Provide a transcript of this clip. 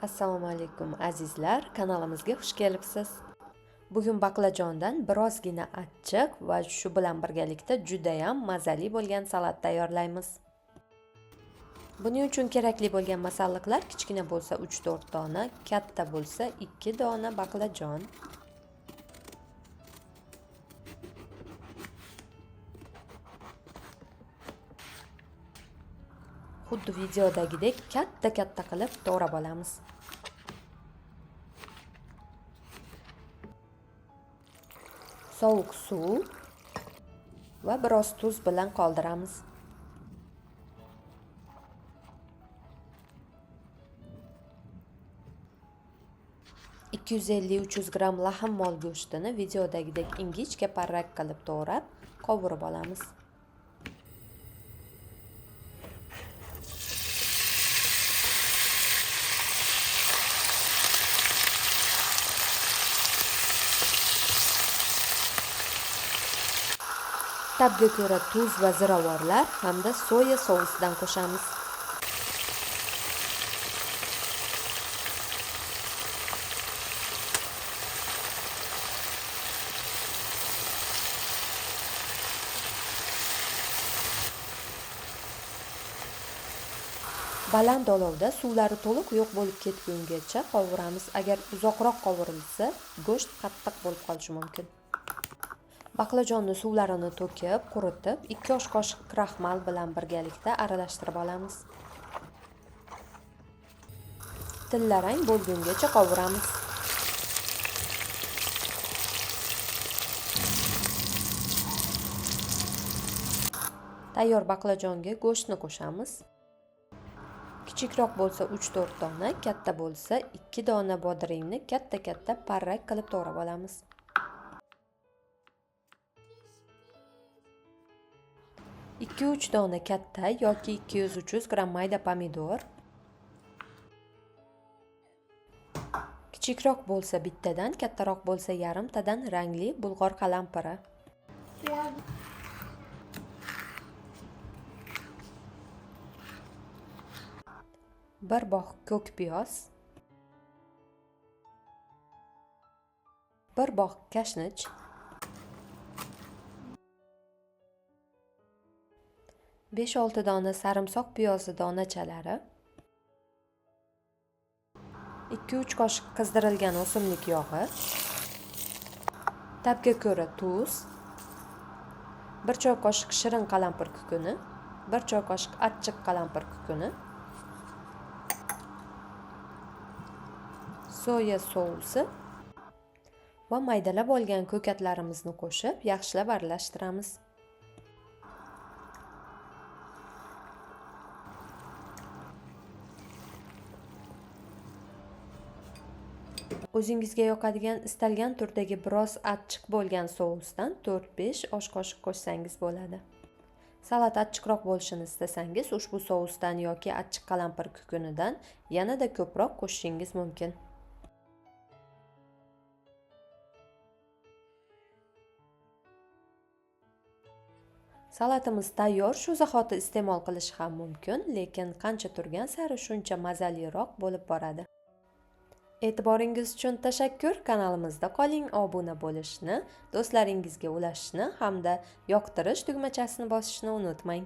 Assalomu alaykum azizlar, kanalimizga xush kelibsiz. Bugun baqlajondan birozgina achchiq va shu bilan birgalikda juda ham mazali bo'lgan salat tayyorlaymiz. Buning uchun kerakli bo'lgan masalliqlar kichkina bo'lsa 3-4 dona, katta bo'lsa 2 dona baqlajon. Xuddi videodagidek katta qilib to'g'rab olamiz. Sovuq suv va biroz tuz bilan qoldiramiz. Ikki yuz 300 gram laham mol go'shtini videodagidek ingichka parrak qilib to'g'rab, qovurib olamiz. Tabga ko'ra tuz va ziravorlar hamda soya sousidan qo'shamiz. Baland olovda suvlari to'liq yo'q bo'lib ketgungacha qovuramiz. Agar uzoqroq qovurilsa, go'sht qattiq bo'lib qolishi mumkin. Baqlajonni suvlarini to'kib, quritib, 2 osh qoshiq kraxmal bilan birgalikda aralashtirib olamiz. Tillarang bo'lgungacha qovuramiz. Tayyor baqlajonga go'shtni qo'shamiz. Kichikroq bo'lsa 3-4 dona, katta bo'lsa 2 dona bodringni katta parrak qilib to'g'rab olamiz. Ikki 3 dona katta yoki 200-300 gram mayda pomidor. Kichikroq bo'lsa bittadan, kattaroq bo'lsa yarimtadan rangli bulg'or qalampiri. Bir bog' ko'k piyoz. Bir bog' kashnich. 5-6 dona sarimsoq piyozi donachalari. 2-3 qoshiq qizdirilgan o'simlik yog'i. Tabga ko'ra tuz. 1 choy qoshiq shirin qalampir kukuni, 1 choy qoshiq achchiq qalampir kukuni. Soya sousi va maydalab olgan ko'katlarimizni qo'shib, yaxshilab aralashtiramiz. O'zingizga yoqadigan istalgan turdagi biroz achchiq bo'lgan sousdan 4-5 osh qoshiq qo'shsangiz bo'ladi. Salat achchiqroq bo'lishini istasangiz, ushbu sousdan yoki achchiq qalampir kukunidan yanada ko'proq qo'shishingiz mumkin. Salatimiz tayyor, shu zahoti iste'mol qilish ham mumkin, lekin qancha turgan sari shuncha mazaliroq bo'lib boradi. E'tiboringiz uchun tashakkur. Kanalimizda qoling, obuna bo'lishni, do'stlaringizga ulashishni hamda yoqtirish tugmachasini bosishni unutmang.